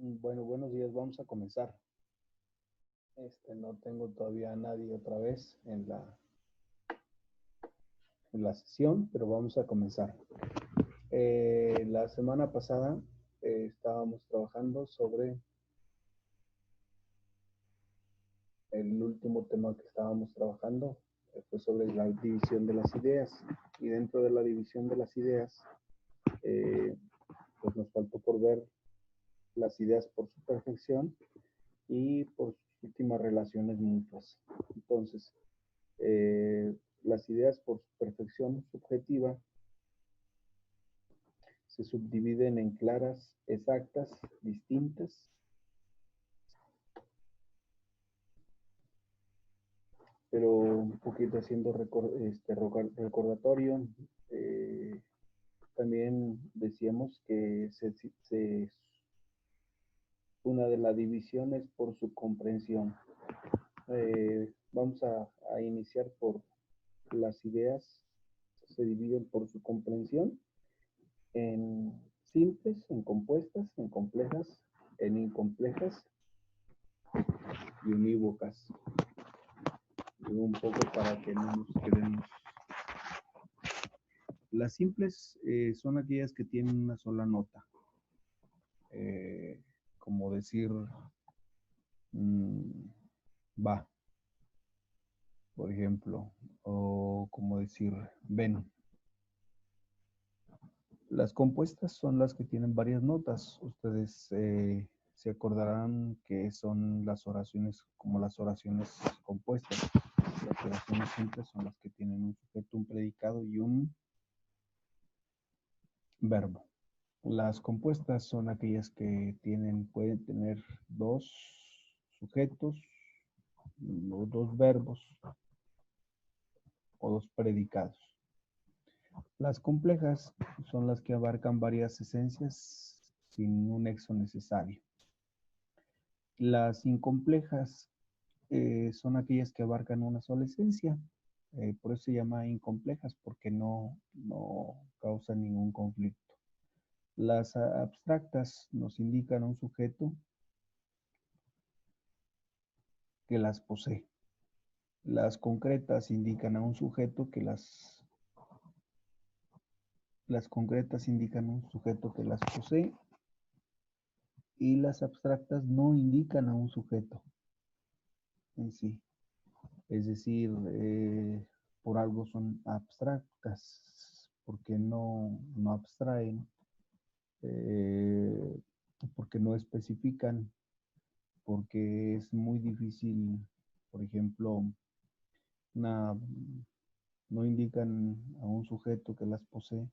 Bueno, buenos días, vamos a comenzar. No tengo todavía a nadie otra vez en la sesión, pero vamos a comenzar. La semana pasada estábamos trabajando sobre el último tema que estábamos trabajando, fue sobre la división de las ideas. Y dentro de la división de las ideas, pues nos faltó por ver las ideas por su perfección y por sus últimas relaciones mutuas. Entonces, las ideas por su perfección subjetiva se subdividen en claras, exactas, distintas, pero un poquito haciendo recordatorio. También decíamos que una de las divisiones por su comprensión. Vamos a iniciar por las ideas, se dividen por su comprensión en simples, en compuestas, en complejas, en incomplejas y unívocas. Y un poco para que no nos quedemos. Las simples son aquellas que tienen una sola nota. Como decir, va, por ejemplo, o como decir, ven. Las compuestas son las que tienen varias notas. Ustedes se acordarán que son las oraciones como las oraciones compuestas. Las oraciones simples son las que tienen un sujeto, un predicado y un verbo. Las compuestas son aquellas que pueden tener dos sujetos, o dos verbos o dos predicados. Las complejas son las que abarcan varias esencias sin un nexo necesario. Las incomplejas son aquellas que abarcan una sola esencia. Por eso se llama incomplejas, porque no causan ningún conflicto. Las abstractas nos indican un sujeto que las posee. Las concretas indican a un sujeto que las concretas indican un sujeto que las posee y las abstractas no indican a un sujeto en sí. Es decir, por algo son abstractas, porque no abstraen, porque no especifican, porque es muy difícil, por ejemplo, no indican a un sujeto que las posee.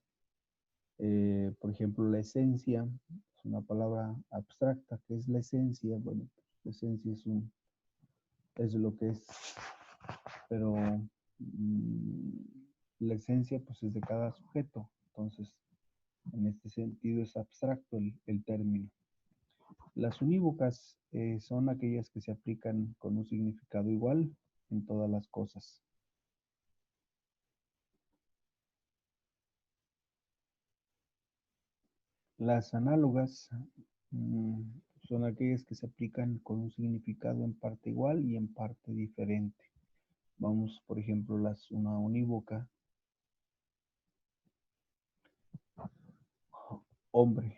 Por ejemplo, la esencia es una palabra abstracta. ¿Qué es la esencia? Bueno, la esencia es lo que es, pero la esencia pues es de cada sujeto. Entonces, en este sentido es abstracto el término. Las unívocas son aquellas que se aplican con un significado igual en todas las cosas. Las análogas son aquellas que se aplican con un significado en parte igual y en parte diferente. Vamos, por ejemplo, una unívoca. Hombre.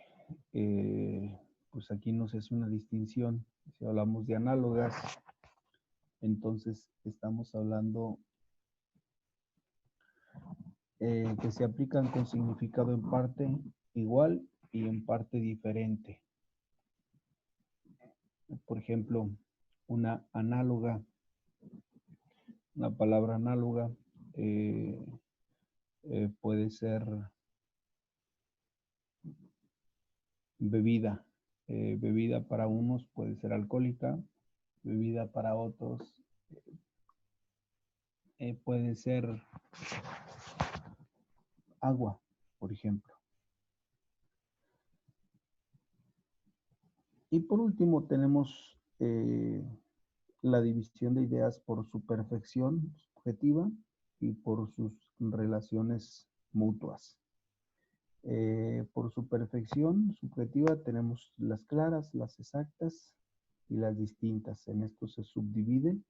Pues aquí no se hace una distinción. Si hablamos de análogas, entonces estamos hablando que se aplican con significado en parte igual y en parte diferente. Por ejemplo, una análoga, una palabra análoga puede ser bebida. Bebida para unos puede ser alcohólica, bebida para otros puede ser agua, por ejemplo. Y por último tenemos la división de ideas por su perfección subjetiva y por sus relaciones mutuas. Por su perfección subjetiva tenemos las claras, las exactas y las distintas. En esto se subdividen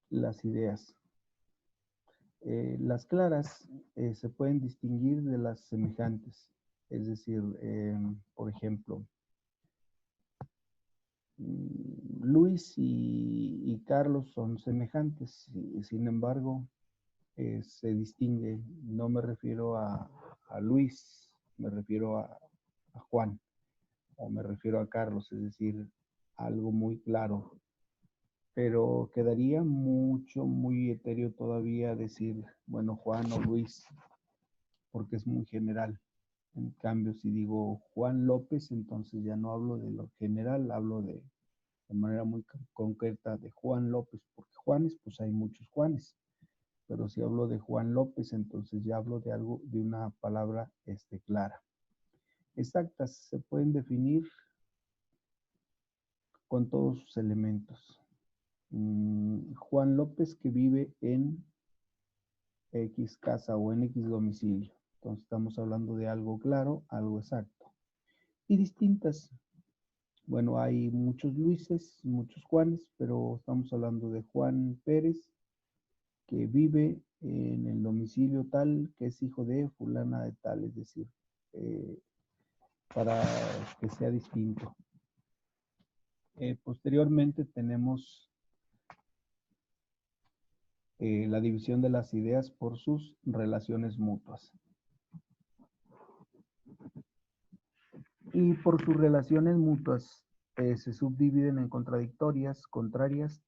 las ideas. Las claras se pueden distinguir de las semejantes. Es decir, por ejemplo, Luis y Carlos son semejantes, sin embargo, se distingue. No me refiero a Luis, me refiero a Juan, o me refiero a Carlos, es decir, algo muy claro. Pero quedaría muy etéreo todavía decir, bueno, Juan o Luis, porque es muy general. En cambio, si digo Juan López, entonces ya no hablo de lo general, hablo de manera muy concreta de Juan López, porque Juanes, pues hay muchos Juanes. Pero si hablo de Juan López, entonces ya hablo de algo, de una palabra clara. Exactas se pueden definir con todos sus elementos. Juan López que vive en X casa o en X domicilio. Entonces estamos hablando de algo claro, algo exacto. Y distintas. Bueno, hay muchos Luises, muchos Juanes, pero estamos hablando de Juan Pérez, que vive en el domicilio tal, que es hijo de fulana de tal, es decir, para que sea distinto. Posteriormente tenemos la división de las ideas por sus relaciones mutuas. Y por sus relaciones mutuas se subdividen en contradictorias, contrarias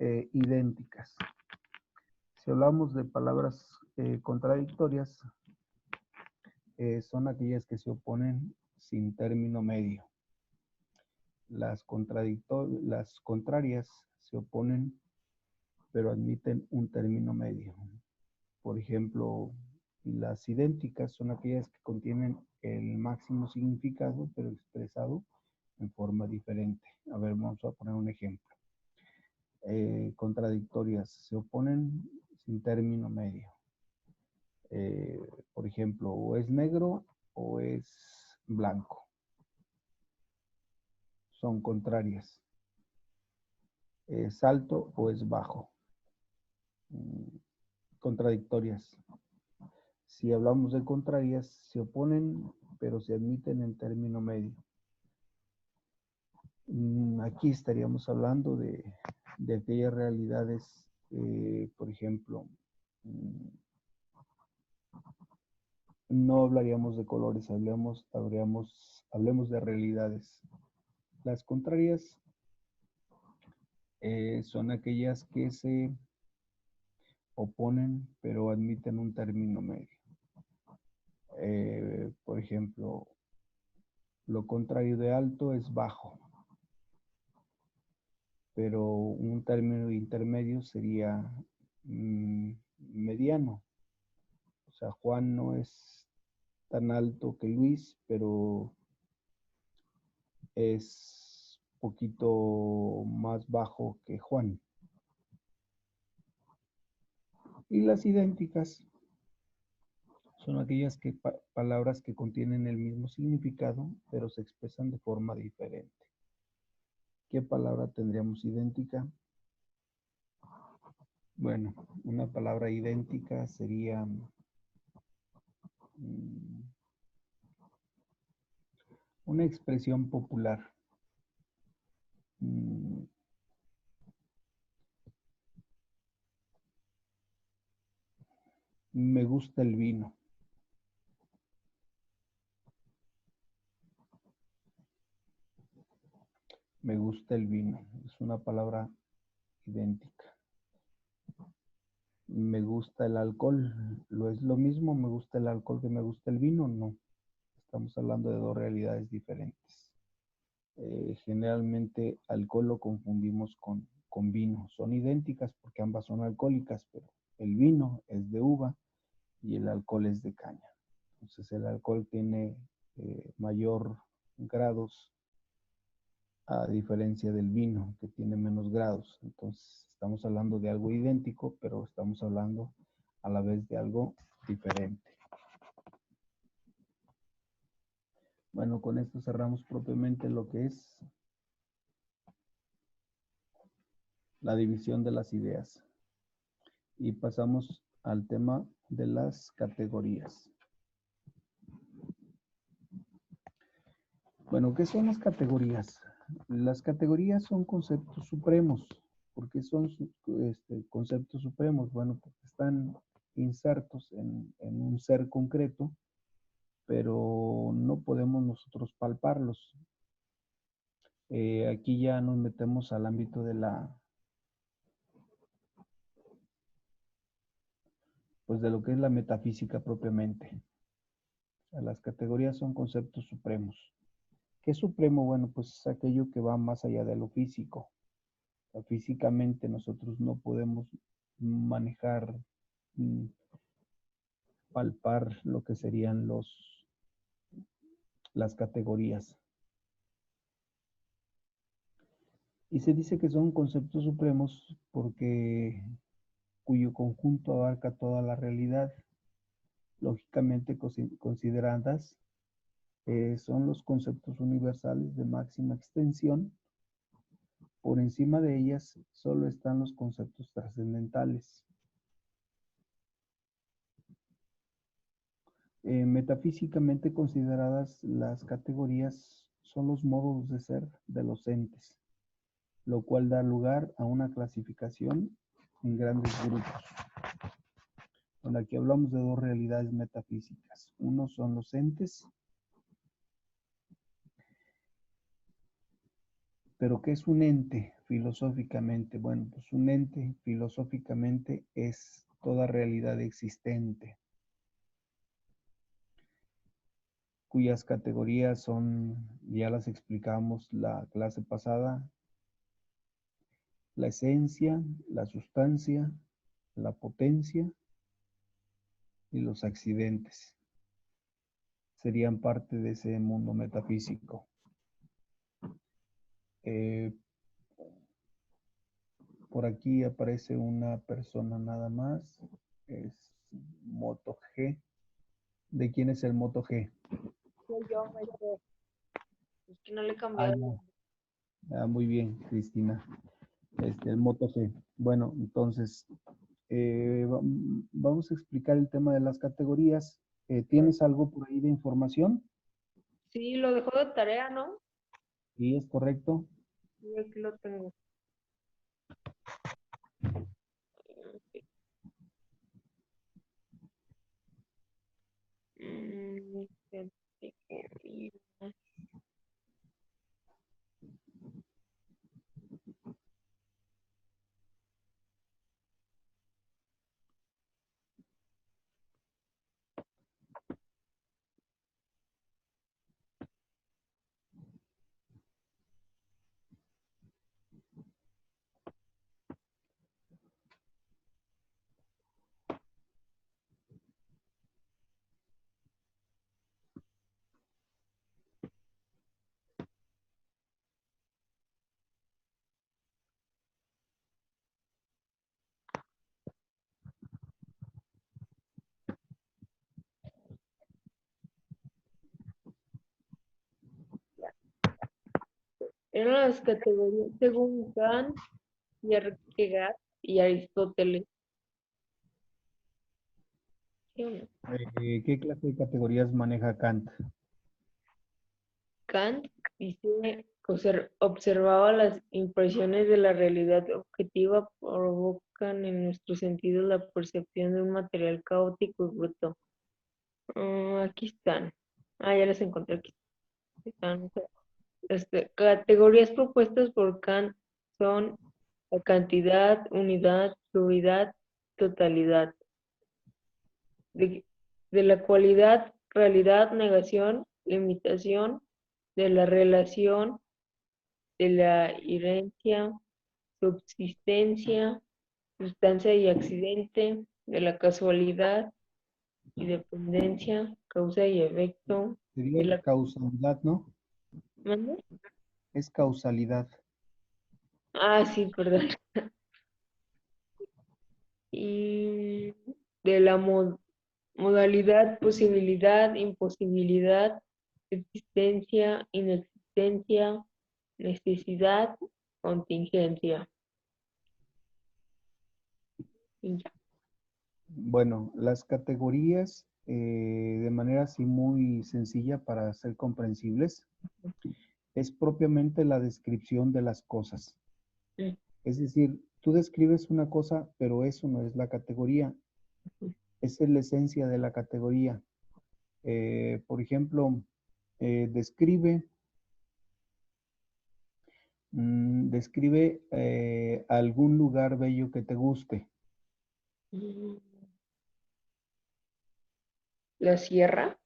e idénticas. Si hablamos de palabras contradictorias, son aquellas que se oponen sin término medio. Las contrarias se oponen, pero admiten un término medio. Por ejemplo, las idénticas son aquellas que contienen el máximo significado, pero expresado en forma diferente. A ver, vamos a poner un ejemplo. Contradictorias se oponen sin término medio. Por ejemplo, o es negro o es blanco. Son contrarias. ¿Es alto o es bajo? Contradictorias. Si hablamos de contrarias, se oponen, pero se admiten en término medio. Aquí estaríamos hablando de aquellas realidades, por ejemplo, no hablaríamos de colores, hablemos de realidades. Las contrarias son aquellas que se oponen, pero admiten un término medio. Por ejemplo, lo contrario de alto es bajo, pero un término intermedio sería mediano. O sea, Juan no es tan alto que Luis, pero es poquito más bajo que Juan. Y las idénticas son aquellas palabras que contienen el mismo significado, pero se expresan de forma diferente. ¿Qué palabra tendríamos idéntica? Bueno, una palabra idéntica sería una expresión popular. Me gusta el vino. Me gusta el vino. Es una palabra idéntica. Me gusta el alcohol. ¿Lo es lo mismo? ¿Me gusta el alcohol que me gusta el vino? No. Estamos hablando de dos realidades diferentes. Generalmente alcohol lo confundimos con vino. Son idénticas porque ambas son alcohólicas, pero el vino es de uva y el alcohol es de caña. Entonces el alcohol tiene mayor grados a diferencia del vino, que tiene menos grados. Entonces estamos hablando de algo idéntico, pero estamos hablando a la vez de algo diferente. Bueno, con esto cerramos propiamente lo que es la división de las ideas. Y pasamos al tema de las categorías. Bueno, ¿qué son las categorías? Las categorías son conceptos supremos. ¿Por qué son conceptos supremos? Bueno, porque están insertos en un ser concreto, pero no podemos nosotros palparlos. Aquí ya nos metemos al ámbito de pues de lo que es la metafísica propiamente. O sea, las categorías son conceptos supremos. ¿Qué es supremo? Bueno, pues es aquello que va más allá de lo físico. O sea, físicamente nosotros no podemos manejar, palpar lo que serían las categorías. Y se dice que son conceptos supremos porque cuyo conjunto abarca toda la realidad, lógicamente consideradas, son los conceptos universales de máxima extensión. Por encima de ellas solo están los conceptos trascendentales. Metafísicamente consideradas, las categorías son los modos de ser de los entes, lo cual da lugar a una clasificación en grandes grupos. Bueno, aquí hablamos de dos realidades metafísicas. Uno son los entes. ¿Pero qué es un ente filosóficamente? Bueno, pues un ente filosóficamente es toda realidad existente, cuyas categorías son, ya las explicamos la clase pasada, la esencia, la sustancia, la potencia y los accidentes. Serían parte de ese mundo metafísico. Por aquí aparece una persona nada más. Es Moto G. ¿De quién es el Moto G? Soy yo, maestro. Es que no le he Ah, cambiado. ya. Muy bien, Cristina. El Moto G. Bueno, entonces, vamos a explicar el tema de las categorías. ¿Tienes algo por ahí de información? Sí, lo dejó de tarea, ¿no? Sí, es correcto. Sí, aquí lo tengo. Mm, categoría. Eran las categorías según Kant, Kierkegaard y Aristóteles. ¿Sí o no? ¿Qué clase de categorías maneja Kant? Kant dice que observaba las impresiones de la realidad objetiva provocan en nuestros sentidos la percepción de un material caótico y bruto. Aquí están. Ya las encontré aquí. Están. Categorías propuestas por Kant son la cantidad, unidad, fluidad, totalidad. De la cualidad, realidad, negación, limitación, de la relación, de la herencia, subsistencia, sustancia y accidente, de la casualidad y dependencia, causa y efecto, Sería de la... causalidad, ¿no? ¿Mande? Es causalidad. Sí, perdón. Y de la modalidad, posibilidad, imposibilidad, existencia, inexistencia, necesidad, contingencia. Y ya. Bueno, las categorías, de manera así muy sencilla para ser comprensibles, es propiamente la descripción de las cosas. Mm, Es decir, tú describes una cosa, pero eso no es la categoría. Esa es la esencia de la categoría. Por ejemplo, describe algún lugar bello que te guste. mm. La sierra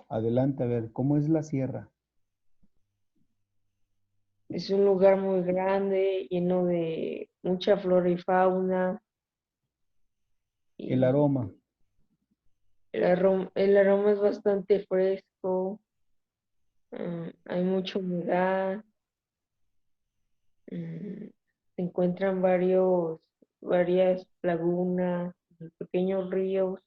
Adelante, a ver, ¿cómo es la sierra? es un lugar muy grande, lleno de mucha flora y fauna. El Y aroma. el aroma es bastante fresco. Hay mucha humedad. Se encuentran varias lagunas, pequeños ríos.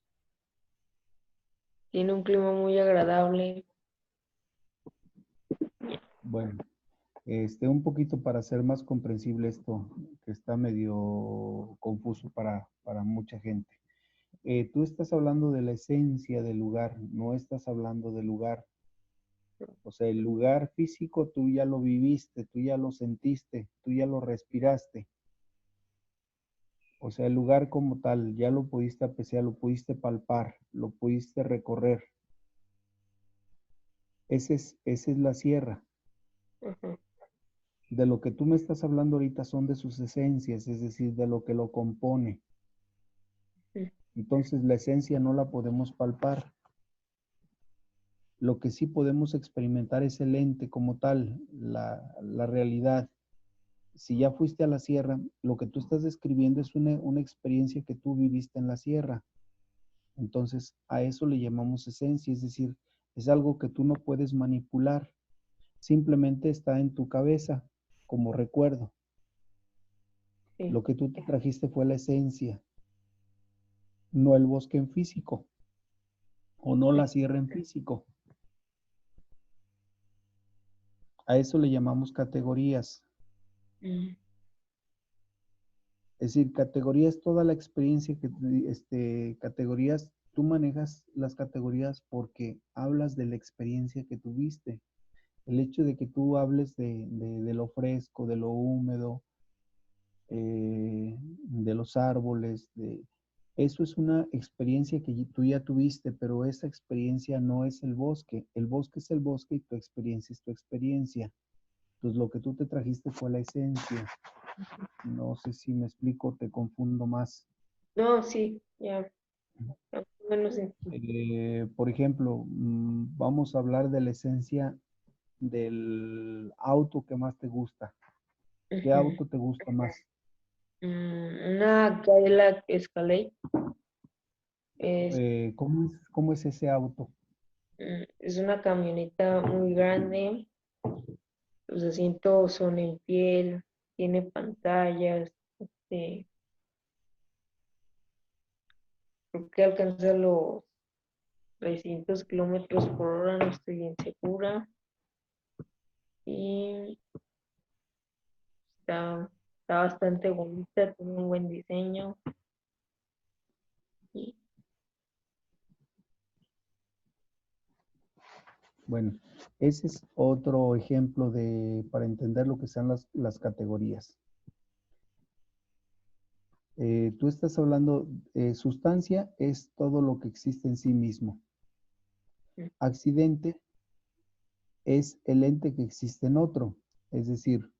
Tiene un clima muy agradable. Bueno, un poquito para hacer más comprensible esto, que está medio confuso para mucha gente. Tú estás hablando de la esencia del lugar, no estás hablando del lugar. O sea, el lugar físico tú ya lo viviste, tú ya lo sentiste, tú ya lo respiraste. O sea, el lugar como tal, ya lo pudiste apreciar, lo pudiste palpar, lo pudiste recorrer. Esa es la sierra. Ujú, De lo que tú me estás hablando ahorita son de sus esencias, es decir, de lo que lo compone. ujú, Entonces, la esencia no la podemos palpar. Lo que sí podemos experimentar es el ente como tal, la realidad. Si ya fuiste a la sierra, lo que tú estás describiendo es una experiencia que tú viviste en la sierra. Entonces, a eso le llamamos esencia, es decir, es algo que tú no puedes manipular, simplemente está en tu cabeza como recuerdo. sí, Lo que tú te trajiste fue la esencia, no el bosque en físico o no la sierra en físico. A eso le llamamos categorías. mm, Es decir, categorías, toda la experiencia que, categorías, tú manejas las categorías porque hablas de la experiencia que tuviste. El hecho de que tú hables de lo fresco, de lo húmedo, de los árboles, eso es una experiencia que tú ya tuviste, pero esa experiencia no es el bosque. El bosque es el bosque y tu experiencia es tu experiencia. Entonces lo que tú te trajiste fue la esencia. No sé si me explico, te confundo más. no, sí, ya, más o menos sí. Por ejemplo, vamos a hablar de la esencia del auto que más te gusta. ¿Qué Ujú. auto te gusta más? Una Cadillac Escalade es, ¿Cómo es ese auto? es una camioneta muy grande. Los asientos son en piel, tiene pantallas. este, Creo que alcanza los 300 kilómetros por hora, no estoy bien segura. Y está bastante bonita, tiene un buen diseño. Y, Bueno, ese es otro ejemplo para entender lo que son las categorías. Tú estás hablando, sustancia es todo lo que existe en sí mismo. Accidente es el ente que existe en otro. Es decir,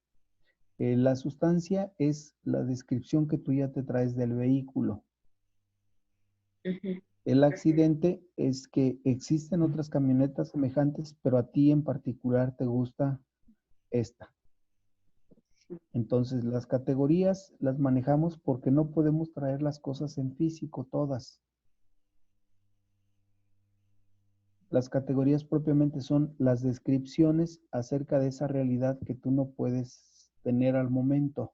la sustancia es la descripción que tú ya te traes del vehículo. ujú, El accidente es que existen otras camionetas semejantes, pero a ti en particular te gusta esta. Entonces, las categorías las manejamos porque no podemos traer las cosas en físico todas. Las categorías propiamente son las descripciones acerca de esa realidad que tú no puedes tener al momento.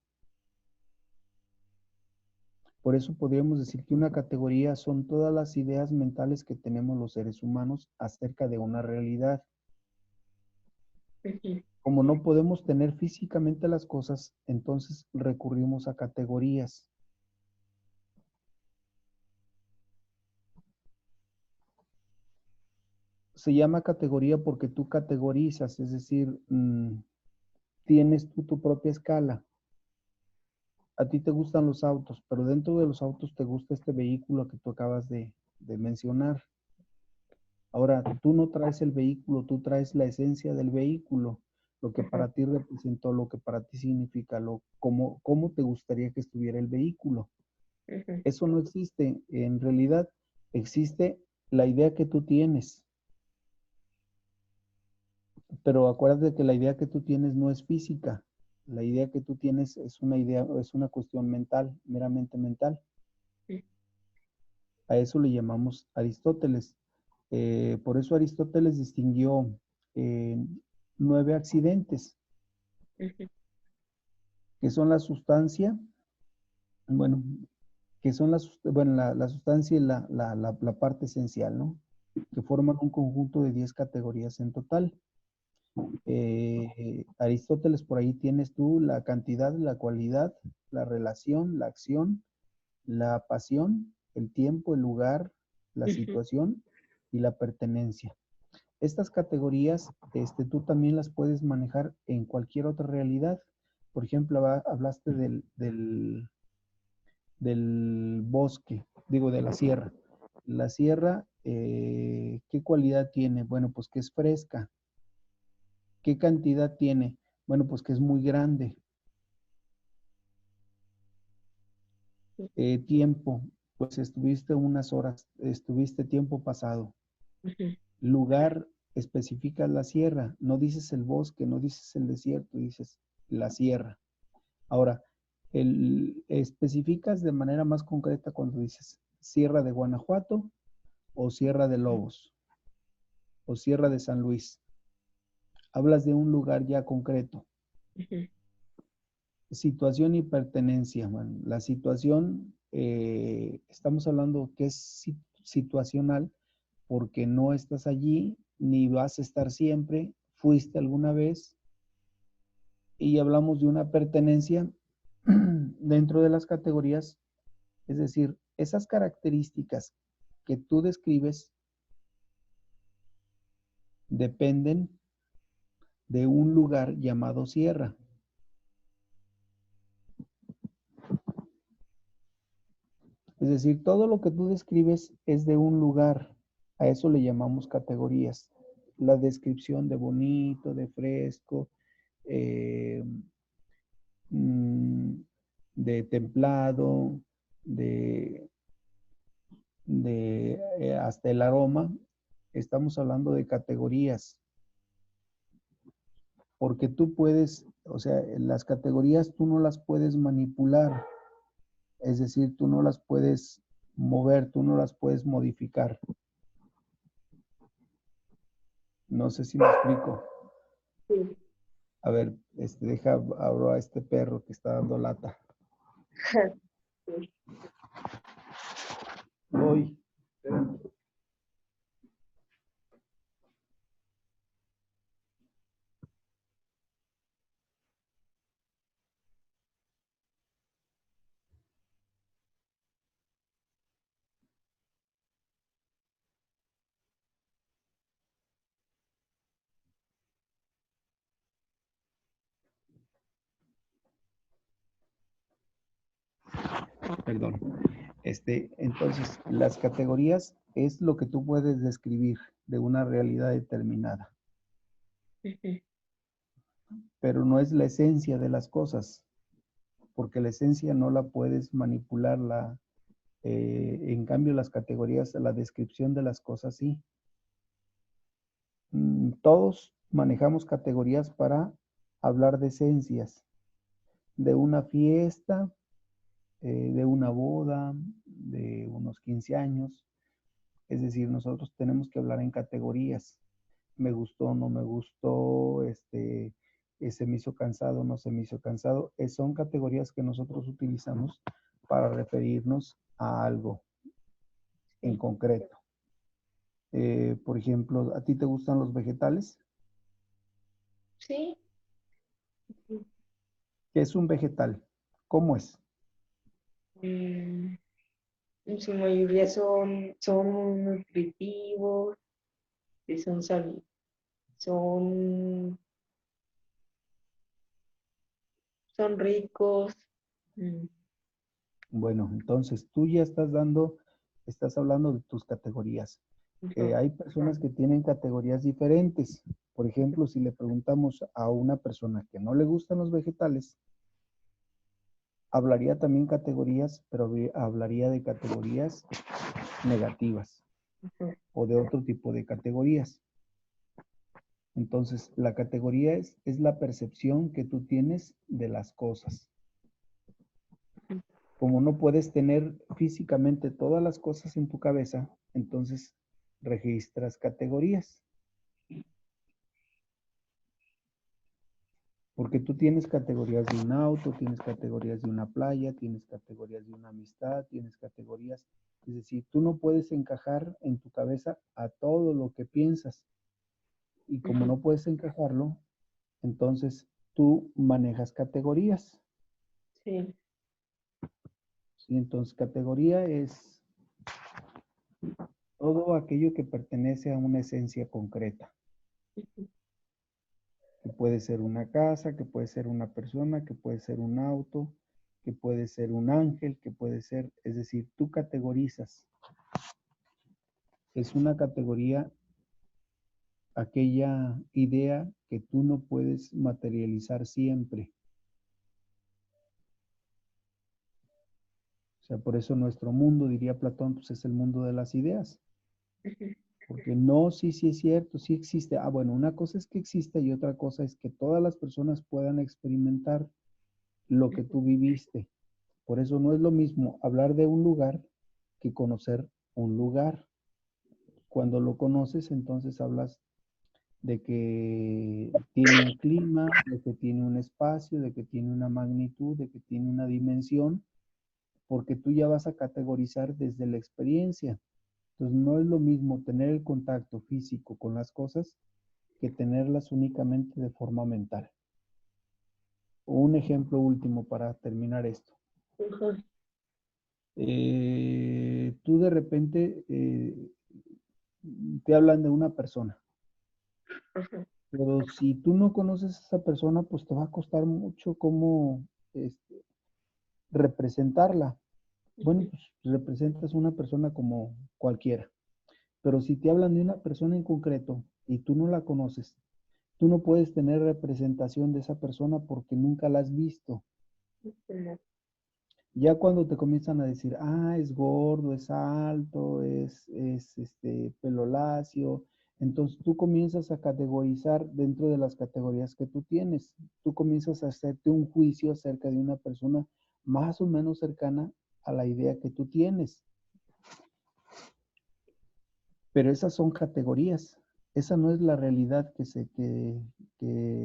Por eso podríamos decir que una categoría son todas las ideas mentales que tenemos los seres humanos acerca de una realidad. Ujú. Como no podemos tener físicamente las cosas, entonces recurrimos a categorías. Se llama categoría porque tú categorizas, es decir, tienes tú tu propia escala. A ti te gustan los autos, pero dentro de los autos te gusta este vehículo que tú acabas de mencionar. Ahora, tú no traes el vehículo, tú traes la esencia del vehículo, lo que Ajá. para ti representó, lo que para ti significa, cómo te gustaría que estuviera el vehículo. Ujú. Eso no existe. En realidad existe la idea que tú tienes, pero acuérdate que la idea que tú tienes no es física. La idea que tú tienes es una idea, es una cuestión mental, meramente mental. A eso le llamamos Aristóteles. Por eso Aristóteles distinguió eh, 9 accidentes, Ujú. que son la sustancia, bueno, que son la sustancia y la parte esencial, ¿no? Que forman un conjunto de 10 categorías en total. Aristóteles, por ahí tienes tú la cantidad, la cualidad, la relación, la acción, la pasión, el tiempo, el lugar, la Ujú. situación y la pertenencia. Estas categorías, tú también las puedes manejar en cualquier otra realidad. Por ejemplo, hablaste del bosque, digo, de la sierra. La sierra, ¿qué cualidad tiene? Bueno, pues que es fresca. ¿Qué cantidad tiene? Bueno, pues que es muy grande. Tiempo, pues estuviste unas horas, estuviste tiempo pasado. Ujú. Lugar, especificas la sierra, no dices el bosque, no dices el desierto, dices la sierra. Ahora, especificas de manera más concreta cuando dices Sierra de Guanajuato o Sierra de Lobos o Sierra de San Luis. Hablas de un lugar ya concreto. Ujú. Situación y pertenencia, man. La situación, estamos hablando que es situacional porque no estás allí ni vas a estar siempre, fuiste alguna vez y hablamos de una pertenencia dentro de las categorías, es decir, esas características que tú describes dependen de un lugar llamado sierra. Es decir, todo lo que tú describes es de un lugar. A eso le llamamos categorías. La descripción de bonito, de fresco, eh, mm, de templado, de, hasta el aroma. Estamos hablando de categorías, porque tú puedes, o sea, las categorías tú no las puedes manipular, es decir, tú no las puedes mover, tú no las puedes modificar. No sé si me explico. Sí. A ver, abro a este perro que está dando lata. Sí. Voy. Perdón. Entonces, las categorías es lo que tú puedes describir de una realidad determinada, Ujú. pero no es la esencia de las cosas, porque la esencia no la puedes manipularla. En cambio, las categorías, la descripción de las cosas, sí. Todos manejamos categorías para hablar de esencias, de una fiesta, de una boda, de unos 15 años. Es decir, nosotros tenemos que hablar en categorías. Me gustó, no me gustó, se me hizo cansado, no se me hizo cansado. Son categorías que nosotros utilizamos para referirnos a algo en Sí. concreto. Por ejemplo, ¿a ti te gustan los vegetales? Sí. ¿Qué es un vegetal? ¿Cómo es? Mm, en su mayoría son nutritivos, y son, son ricos. Mm, Bueno, entonces tú ya estás hablando de tus categorías. ujú, Hay personas que tienen categorías diferentes. Por ejemplo, si le preguntamos a una persona que no le gustan los vegetales, hablaría también categorías, pero hablaría de categorías negativas ujú, o de otro tipo de categorías. Entonces, la categoría es la percepción que tú tienes de las cosas. Como no puedes tener físicamente todas las cosas en tu cabeza, entonces registras categorías. Porque tú tienes categorías de un auto, tienes categorías de una playa, tienes categorías de una amistad, tienes categorías. Es decir, tú no puedes encajar en tu cabeza a todo lo que piensas. Y como ujú. no puedes encajarlo, entonces tú manejas categorías. Sí. ¿Sí? Entonces, categoría es todo aquello que pertenece a una esencia concreta, Ujú, que puede ser una casa, que puede ser una persona, que puede ser un auto, que puede ser un ángel, que puede ser, es decir, tú categorizas. Es una categoría aquella idea que tú no puedes materializar siempre. O sea, por eso nuestro mundo, diría Platón, pues es el mundo de las ideas. ujú, Porque no, sí, sí es cierto, sí existe. Ah, bueno, una cosa es que exista y otra cosa es que todas las personas puedan experimentar lo que ujú. tú viviste. Por eso no es lo mismo hablar de un lugar que conocer un lugar. Cuando lo conoces, entonces hablas de que tiene un clima, de que tiene un espacio, de que tiene una magnitud, de que tiene una dimensión, porque tú ya vas a categorizar desde la experiencia. Entonces no es lo mismo tener el contacto físico con las cosas que tenerlas únicamente de forma mental. Un ejemplo último para terminar esto. Ujú, Tú de repente te hablan de una persona, ujú. pero si tú no conoces a esa persona, pues te va a costar mucho cómo representarla. Bueno, Ujú, pues representas una persona como cualquiera, pero si te hablan de una persona en concreto y tú no la conoces, tú no puedes tener representación de esa persona porque nunca la has visto. ujú. Ya cuando te comienzan a decir, ah, es gordo, es alto, pelo lacio, entonces tú comienzas a categorizar dentro de las categorías que tú tienes. Tú comienzas a hacerte un juicio acerca de una persona más o menos cercana a la idea que tú tienes. Pero esas son categorías. Esa no es la realidad que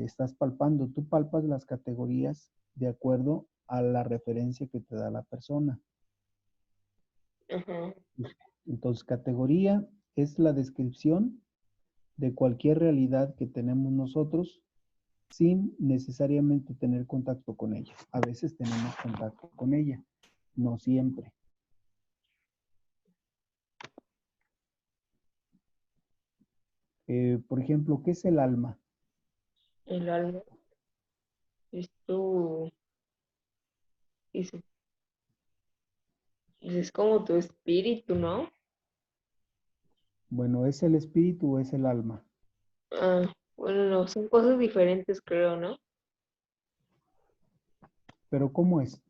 estás palpando. Tú palpas las categorías de acuerdo a la referencia que te da la persona. Ajá. Entonces, categoría es la descripción de cualquier realidad que tenemos nosotros sin necesariamente tener contacto con ella. A veces tenemos contacto con ella, no siempre. Por ejemplo, ¿qué es el alma? El alma es tu, es, es como tu espíritu, ¿no? Bueno, ¿es el espíritu o es el alma? Ah, bueno, no, son cosas diferentes, creo, ¿no? Pero ¿cómo es?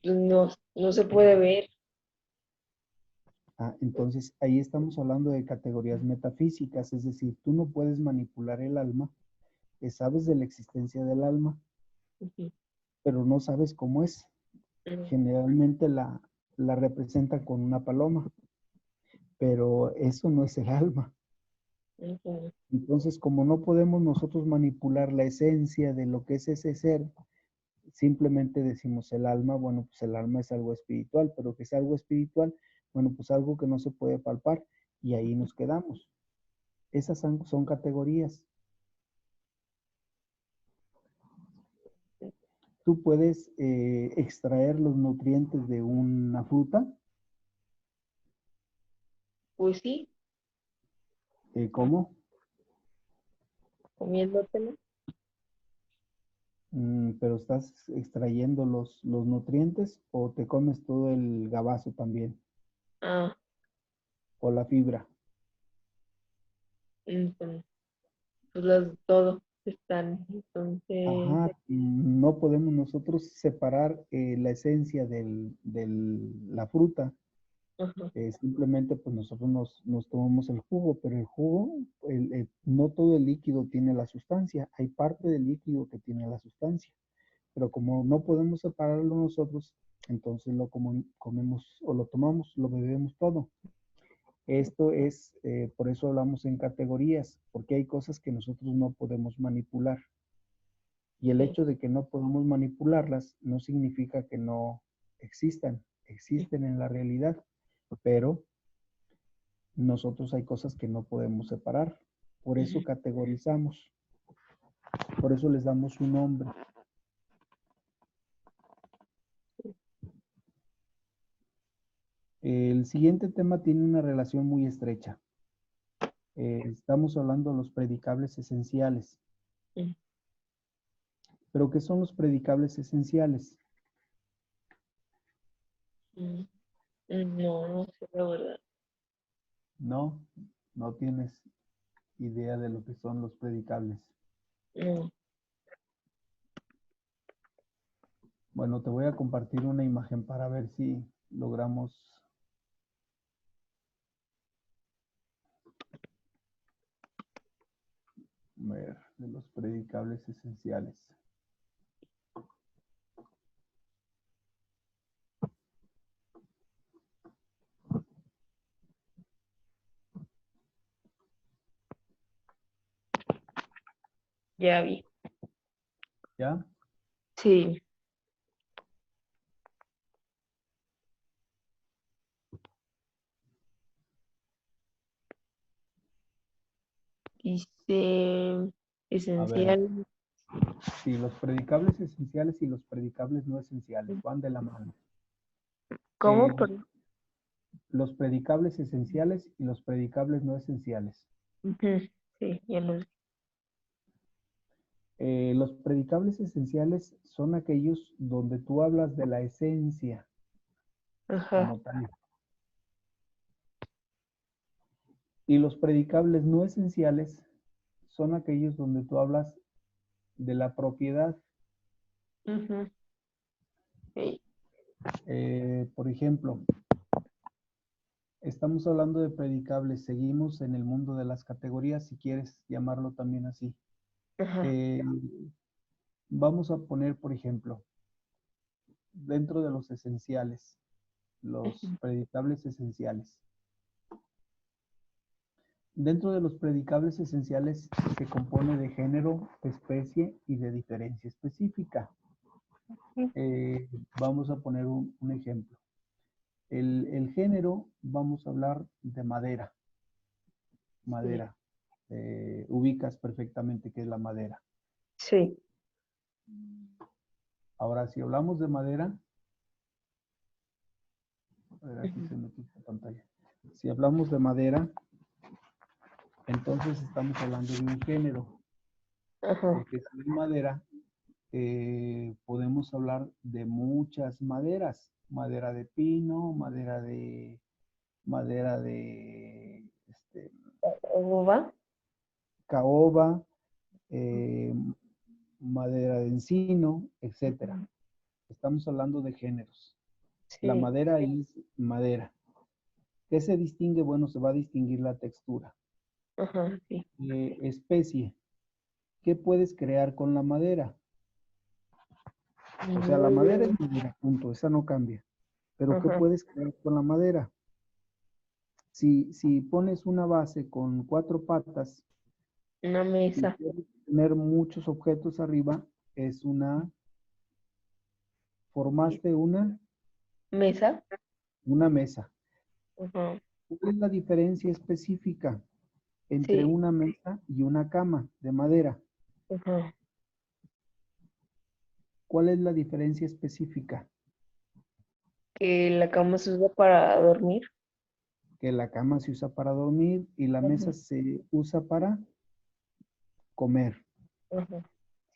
No, no se puede ver. Ah, entonces, ahí estamos hablando de categorías metafísicas, es decir, tú no puedes manipular el alma, sabes de la existencia del alma, Ujú, pero no sabes cómo es. ujú, Generalmente la representan con una paloma, pero eso no es el alma. ujú, Entonces, como no podemos nosotros manipular la esencia de lo que es ese ser, simplemente decimos el alma, bueno, pues el alma es algo espiritual, pero que es algo espiritual, bueno, pues algo que no se puede palpar y ahí nos quedamos. Esas son categorías. ¿Tú puedes extraer los nutrientes de una fruta? Pues sí, ¿Cómo? comiéndotela. ¿Pero estás extrayendo los nutrientes o te comes todo el gabazo también? Ah, ¿O la fibra? entonces, pues todo están. Entonces, Ajá, no podemos nosotros separar la esencia de la fruta. ajá, Simplemente pues nosotros nos tomamos el jugo, pero el jugo, no todo el líquido tiene la sustancia, hay parte del líquido que tiene la sustancia, pero como no podemos separarlo nosotros, entonces comemos o lo tomamos, lo bebemos todo. Esto es, por eso hablamos en categorías, porque hay cosas que nosotros no podemos manipular. Y el sí, hecho de que no podemos manipularlas no significa que no existan, existen en la realidad, pero nosotros hay cosas que no podemos separar. Por eso ujú, categorizamos, por eso les damos un nombre. El siguiente tema tiene una relación muy estrecha. Estamos hablando de los predicables esenciales. ujú. ¿Pero qué son los predicables esenciales? Mm, no, no sé la verdad. No, no tienes idea de lo que son los predicables. No. Bueno, te voy a compartir una imagen para ver si logramos ver de los predicables esenciales. Ya vi. ¿Ya? Sí, dice A ver, esencial. sí, los predicables esenciales y los predicables no esenciales van de la mano. ¿Cómo? Eh, los predicables esenciales y los predicables no esenciales. Ujú, sí, ya lo vi. Los predicables esenciales son aquellos donde tú hablas de la esencia Ajá. como tal. Y los predicables no esenciales son aquellos donde tú hablas de la propiedad. Ujú, sí, Por ejemplo, estamos hablando de predicables, seguimos en el mundo de las categorías, si quieres llamarlo también así. ajá. Eh, Vamos a poner, por ejemplo, dentro de los esenciales, los Ujú, predicables esenciales. Dentro de los predicables esenciales se compone de género, especie y de diferencia específica. Eh, Vamos a poner un ejemplo. El género, vamos a hablar de madera. sí, Madera. Ubicas perfectamente qué es la madera. sí. Ahora, si hablamos de madera, a ver, aquí Ujú, se me quita la pantalla. Si hablamos de madera, entonces estamos hablando de un género, ajá. porque si es madera, podemos hablar de muchas maderas, madera de pino, madera de ¿Uva? caoba, eh, madera de encino, etcétera. Ujú, Estamos hablando de géneros. La sí, madera es madera. ¿Qué se distingue? Bueno, se va a distinguir la textura. ajá, sí. Especie. ¿Qué puedes crear con la madera? O sea, la madera Muebles, es madera, punto, esa no cambia. Pero ¿qué ajá. puedes crear con la madera? Si pones una base con 4 patas Una y mesa. quieres tener muchos objetos arriba, Sí. formaste Mesa. una mesa. Ajá, ¿Cuál es la diferencia específica entre sí. una mesa y una cama de madera? Ajá. ¿Cuál es la diferencia específica? Que la cama se usa para dormir. Que la cama se usa para dormir y la Ajá, mesa se usa para comer. ajá,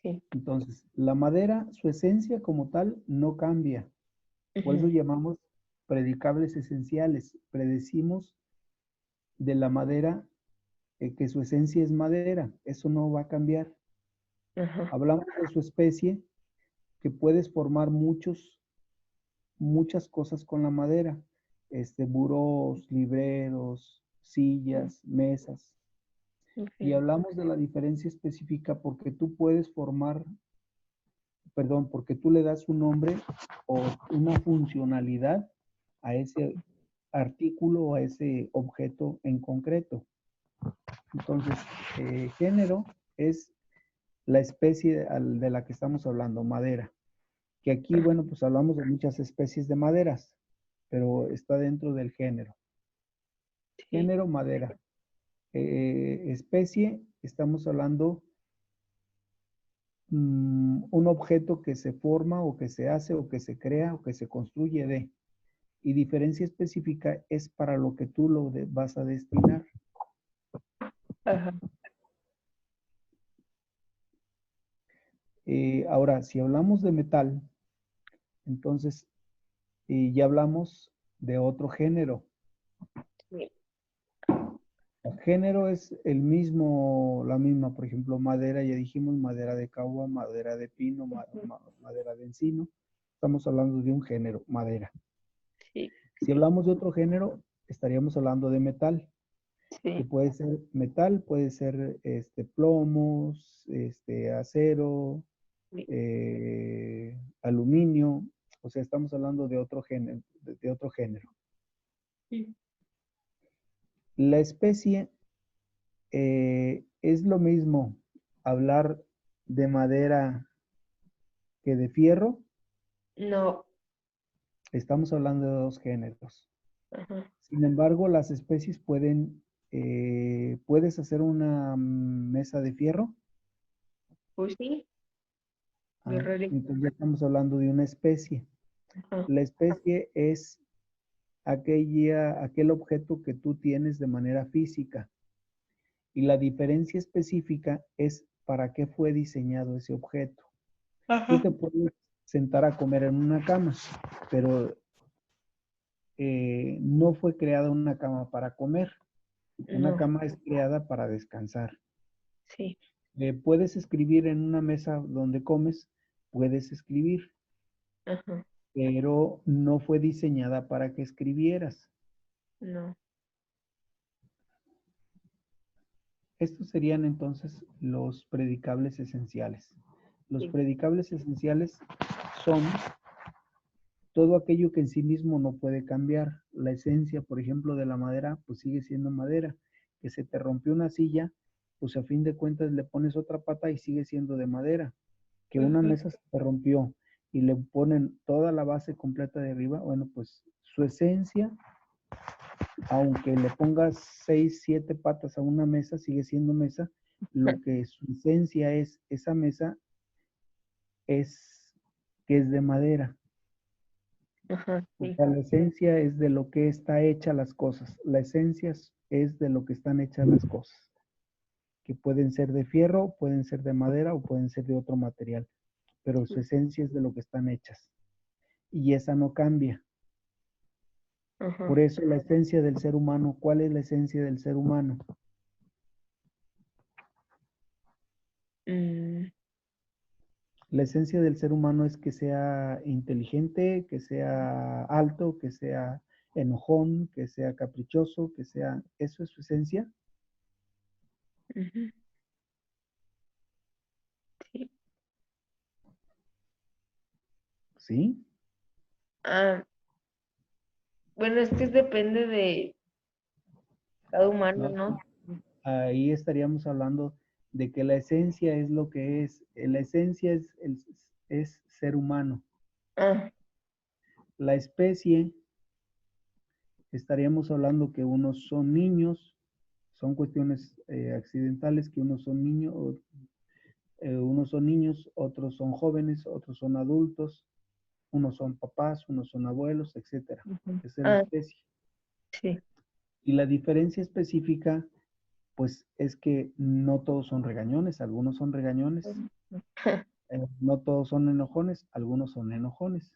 sí. Entonces, la madera, su esencia como tal, no cambia. Por eso Ujú, llamamos predicables esenciales. Predecimos de la madera que su esencia es madera. Eso no va a cambiar. ajá, Hablamos de su especie, que puedes formar muchas cosas con la madera. Burós, libreros, sillas, mesas. Y ok, hablamos de la diferencia específica porque tú puedes formar, perdón, porque tú le das un nombre o una funcionalidad a ese artículo o a ese objeto en concreto. Entonces, género es la especie de la que estamos hablando, madera. Que aquí, ah, bueno, pues hablamos de muchas especies de maderas, pero está dentro del género. sí, Género, madera. Especie, estamos hablando un objeto que se forma o que se hace o que se crea o que se construye de. Y diferencia específica es para lo que tú vas a destinar. ajá, Ahora, si hablamos de metal, entonces ya hablamos de otro género. sí, El género es el mismo, la misma, por ejemplo, madera, ya dijimos, madera de caoba, madera de pino, ujú, madera de encino. Estamos hablando de un género, madera. sí, Si hablamos de otro género, estaríamos hablando de metal, que sí, puede ser metal, puede ser plomos, acero, sí, aluminio, o sea, estamos hablando de otro género, de otro género. sí. La especie es lo mismo hablar de madera que de fierro. No, Estamos hablando de dos géneros. ajá, Sin embargo, las especies puedes hacer una mesa de fierro. pues sí, Ah, guerrero, entonces ya estamos hablando de una especie. ajá, La especie es aquel objeto que tú tienes de manera física y la diferencia específica es para qué fue diseñado ese objeto. Tú ajá, te puedes sentar a comer en una cama, pero no fue creada una cama para comer. Una no, cama es creada para descansar. sí, Puedes escribir en una mesa donde comes, puedes escribir, ajá, pero no fue diseñada para que escribieras. no, Estos serían entonces los predicables esenciales. Los sí, predicables esenciales son todo aquello que en sí mismo no puede cambiar. La esencia, por ejemplo, de la madera, pues sigue siendo madera. Que se te rompió una silla, pues a fin de cuentas le pones otra pata y sigue siendo de madera. Que una ujú, mesa se te rompió y le ponen toda la base completa de arriba, bueno, pues su esencia, aunque le pongas 6, 7 patas a una mesa, sigue siendo mesa. Lo que su esencia es, esa mesa es que es de madera. ajá, O sí, sea, la esencia es de lo que está hecha las cosas. La esencia es de lo que están hechas las cosas. Que pueden ser de fierro, pueden ser de madera o pueden ser de otro material. Pero su sí, esencia es de lo que están hechas. Y esa no cambia. Por ajá, eso la esencia del ser humano, ¿cuál es la esencia del ser humano? mm, La esencia del ser humano es que sea inteligente, que sea alto, que sea enojón, que sea caprichoso, que sea... ¿Eso es su esencia? ujú, sí. ¿Sí? Ah, bueno, es que depende de cada humano, ¿No? ¿no? Ahí estaríamos hablando de que la esencia es lo que es. La esencia es ser humano. Ah, La especie, estaríamos hablando que unos son niños, son cuestiones accidentales, que unos son niños Unos son niños, otros son jóvenes, otros son adultos, unos son papás, unos son abuelos, etcétera. Ujú. Esa es la Ah, especie. sí. Y la diferencia específica, pues es que no todos son regañones, algunos son regañones, no todos son enojones, algunos son enojones.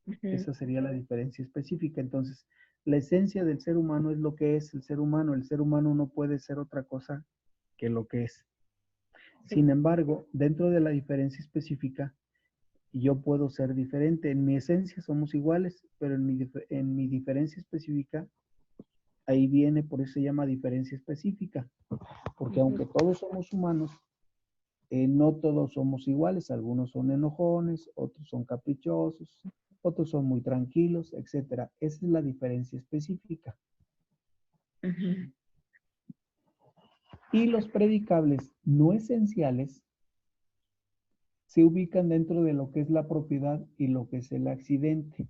Ujú. Esa sería la diferencia específica. Entonces, la esencia del ser humano es lo que es el ser humano. El ser humano no puede ser otra cosa que lo que es. Sí. Sin embargo, dentro de la diferencia específica, yo puedo ser diferente. En mi esencia somos iguales, pero en mi diferencia específica, ahí viene, por eso se llama diferencia específica. Porque Ujú. aunque todos somos humanos, no todos somos iguales. Algunos son enojones, otros son caprichosos, otros son muy tranquilos, etcétera. Esa es la diferencia específica. Ujú. Y los predicables no esenciales se ubican dentro de lo que es la propiedad y lo que es el accidente.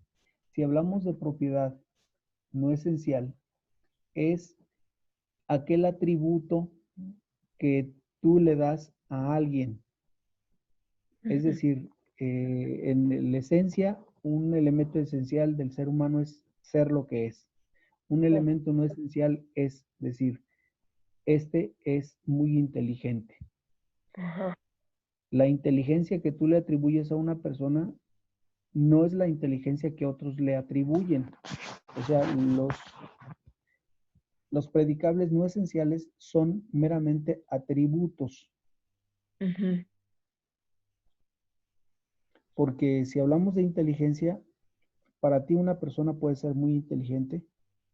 Si hablamos de propiedad no esencial, es aquel atributo que tú le das a alguien. Es Ujú. decir, en la esencia, un elemento esencial del ser humano es ser lo que es. Un elemento no esencial es decir, este es muy inteligente. Ajá. La inteligencia que tú le atribuyes a una persona no es la inteligencia que otros le atribuyen. O sea, los predicables no esenciales son meramente atributos. Ujú. Porque si hablamos de inteligencia, para ti una persona puede ser muy inteligente,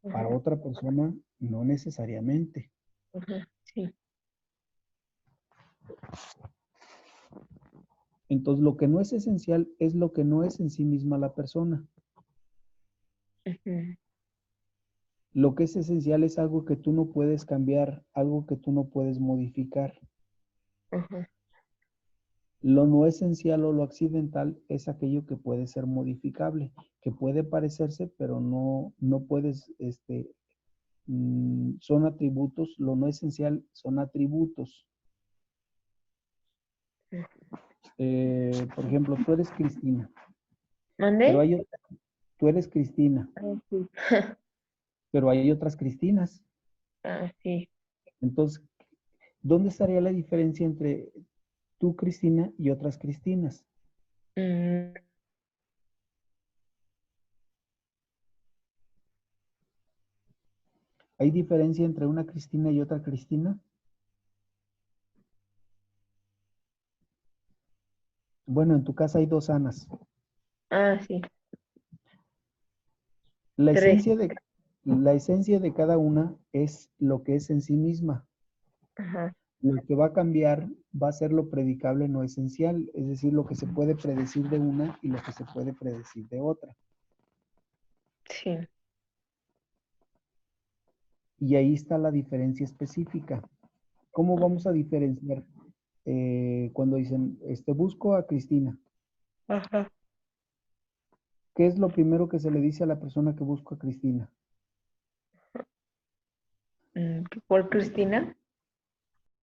para Ajá. otra persona no necesariamente. Ajá. Sí. Entonces, lo que no es esencial es lo que no es en sí misma la persona. Ujú. Lo que es esencial es algo que tú no puedes cambiar, algo que tú no puedes modificar. Ajá. Lo no esencial o lo accidental es aquello que puede ser modificable, que puede parecerse, pero no puedes, son atributos, lo no esencial son atributos. Por ejemplo, tú eres Cristina, pero ¿Mande? tú eres Cristina, Ah, sí. pero hay otras Cristinas. Ah, sí. Entonces, ¿dónde estaría la diferencia entre tú, Cristina, y otras Cristinas? Mm, ¿Hay diferencia entre una Cristina y otra Cristina? Bueno, en tu casa hay dos Anas. ah, sí. La Tres. esencia de, la esencia de cada una es lo que es en sí misma. Ajá. Lo que va a cambiar va a ser lo predicable no esencial, es decir, lo que se puede predecir de una y lo que se puede predecir de otra. Sí. Y ahí está la diferencia específica. ¿Cómo vamos a diferenciar cuando dicen, busco a Cristina? Ajá. ¿Qué es lo primero que se le dice a la persona que busca a Cristina? ¿Por Cristina?